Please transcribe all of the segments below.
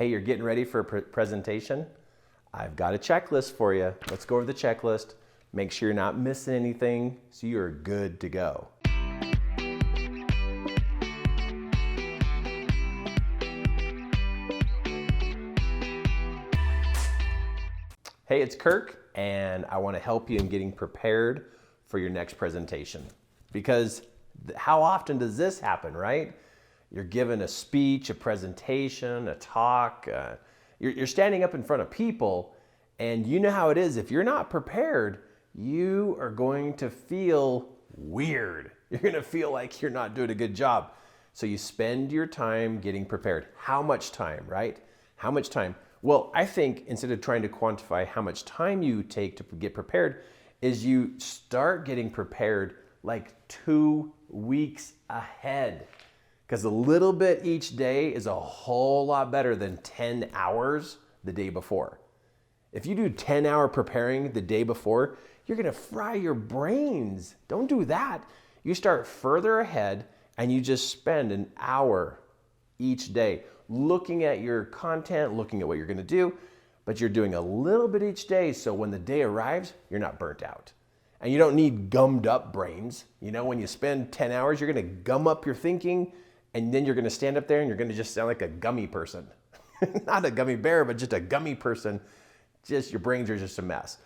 Hey, you're getting ready for a presentation? I've got a checklist for you. Let's go over the checklist. Make sure you're not missing anything so you're good to go. Hey, it's Kirk, and I want to help you in getting prepared for your next presentation. Because how often does this happen, right? You're given a speech, a presentation, a talk. You're standing up in front of people, and you know how it is. If you're not prepared, you are going to feel weird. You're going to feel like you're not doing a good job. So you spend your time getting prepared. How much time, right? How much time? Well, I think instead of trying to quantify how much time you take to get prepared, is you start getting prepared like 2 weeks ahead. Because a little bit each day is a whole lot better than 10 hours the day before. If you do 10-hour preparing the day before, you're gonna fry your brains. Don't do that. You start further ahead and you just spend an hour each day looking at your content, looking at what you're gonna do, but you're doing a little bit each day so when the day arrives, you're not burnt out. And you don't need gummed up brains. You know, when you spend 10 hours, you're gonna gum up your thinking, and then you're gonna stand up there and you're gonna just sound like a gummy person. Not a gummy bear, but just a gummy person. Just your brains are just a mess.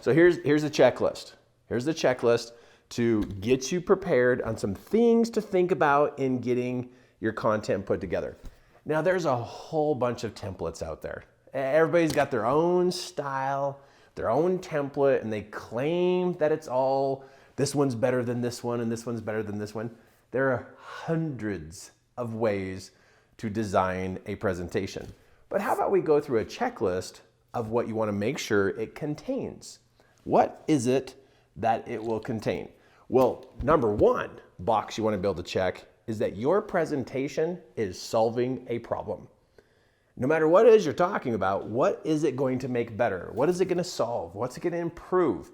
So here's the checklist. Here's the checklist to get you prepared on some things to think about in getting your content put together. Now there's a whole bunch of templates out there. Everybody's got their own style, their own template, and they claim that it's all, this one's better than this one and this one's better than this one. There are hundreds of ways to design a presentation. But how about we go through a checklist of what you want to make sure it contains? What is it that it will contain? Well, number one box you want to be able to check is that your presentation is solving a problem. No matter what it is you're talking about, what is it going to make better? What is it going to solve? What's it going to improve?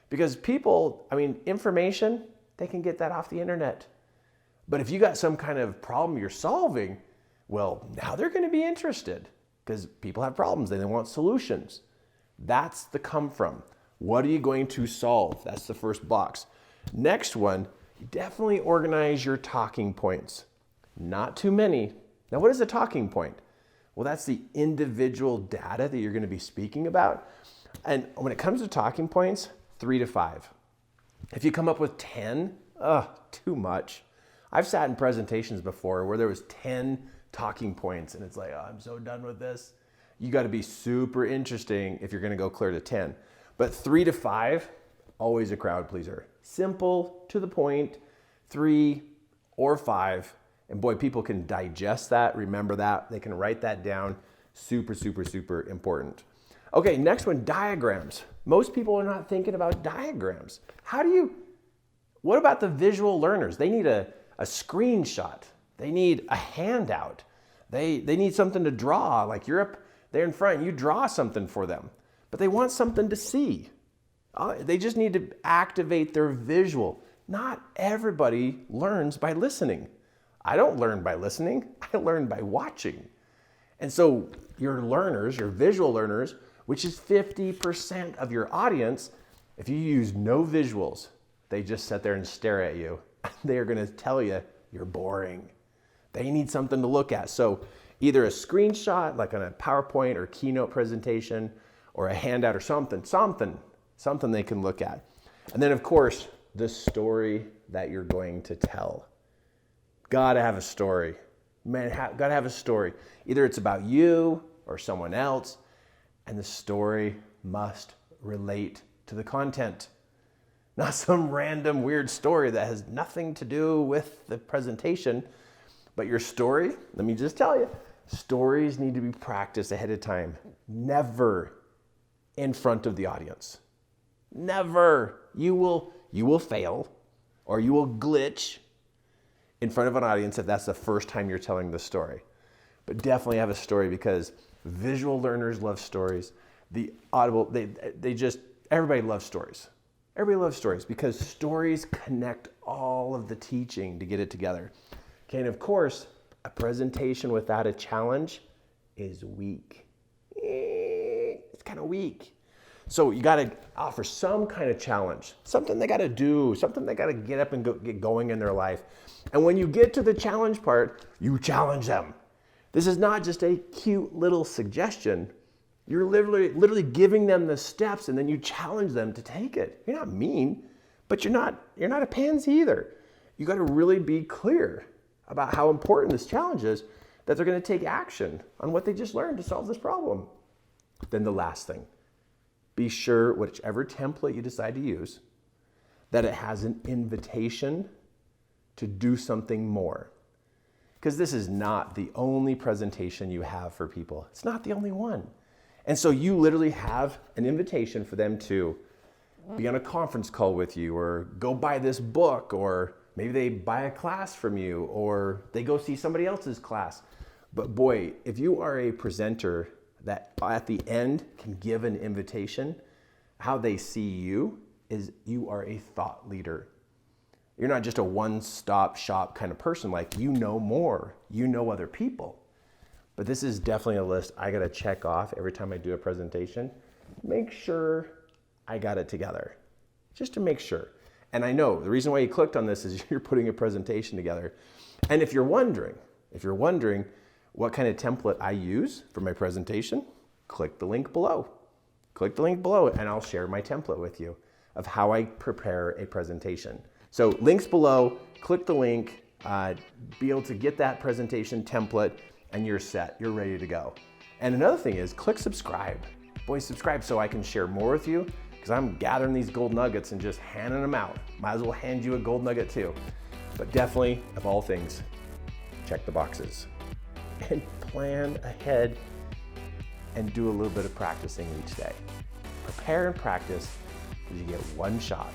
Because people, information, they can get that off the internet. But if you got some kind of problem you're solving, well, now they're going to be interested because people have problems and they want solutions. That's the come from. What are you going to solve? That's the first box. Next one, definitely organize your talking points. Not too many. Now, what is a talking point? Well, that's the individual data that you're going to be speaking about. And when it comes to talking points, 3 to 5. If you come up with 10, too much. I've sat in presentations before where there was 10 talking points and it's like, I'm so done with this. You got to be super interesting if you're going to go clear to 10. But 3 to 5, always a crowd pleaser. Simple, to the point, 3 or 5. And boy, people can digest that, remember that. They can write that down. Super, super, super important. Okay, next one, diagrams. Most people are not thinking about diagrams. What about the visual learners? They need a screenshot. They need a handout. They need something to draw. Like you're up there in front, you draw something for them. But they want something to see. They just need to activate their visual. Not everybody learns by listening. I don't learn by listening. I learn by watching. And so your learners, your visual learners, which is 50% of your audience, if you use no visuals, they just sit there and stare at you. They are going to tell you you're boring. They need something to look at. So either a screenshot, like on a PowerPoint or keynote presentation, or a handout or something they can look at. And then of course, the story that you're going to tell. Gotta have a story. Man, gotta have a story. Either it's about you or someone else, and the story must relate to the content. Not some random weird story that has nothing to do with the presentation, but your story, let me just tell you, stories need to be practiced ahead of time. Never in front of the audience. Never. You will fail or you will glitch in front of an audience if that's the first time you're telling the story. But definitely have a story because visual learners love stories. The audible, everybody loves stories. Everybody loves stories because stories connect all of the teaching to get it together. Okay, and of course, a presentation without a challenge is weak. It's kind of weak. So you got to offer some kind of challenge, something they got to do, something they got to get up and get going in their life. And when you get to the challenge part, you challenge them. This is not just a cute little suggestion. You're literally giving them the steps, and then you challenge them to take it. You're not mean, but you're not a pansy either. You got to really be clear about how important this challenge is, that they're going to take action on what they just learned to solve this problem. Then the last thing, be sure whichever template you decide to use, that it has an invitation to do something more. Because this is not the only presentation you have for people. It's not the only one. And so you literally have an invitation for them to be on a conference call with you, or go buy this book, or maybe they buy a class from you, or they go see somebody else's class. But boy, if you are a presenter that at the end can give an invitation, how they see you is you are a thought leader. You're not just a one-stop shop kind of person. Like, you know more, you know other people. But this is definitely a list I gotta check off every time I do a presentation. Make sure I got it together, just to make sure. And I know the reason why you clicked on this is you're putting a presentation together. And if you're wondering what kind of template I use for my presentation, click the link below. Click the link below and I'll share my template with you of how I prepare a presentation. So links below, click the link, be able to get that presentation template, and you're set, you're ready to go. And another thing is, click subscribe. Boy, subscribe so I can share more with you, because I'm gathering these gold nuggets and just handing them out. Might as well hand you a gold nugget too. But definitely, of all things, check the boxes and plan ahead and do a little bit of practicing each day. Prepare and practice, because you get one shot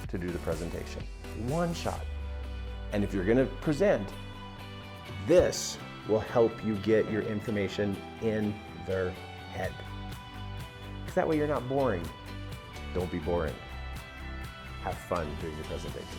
to do the presentation. One shot. And if you're gonna present, this will help you get your information in their head. Because that way you're not boring. Don't be boring. Have fun doing your presentation.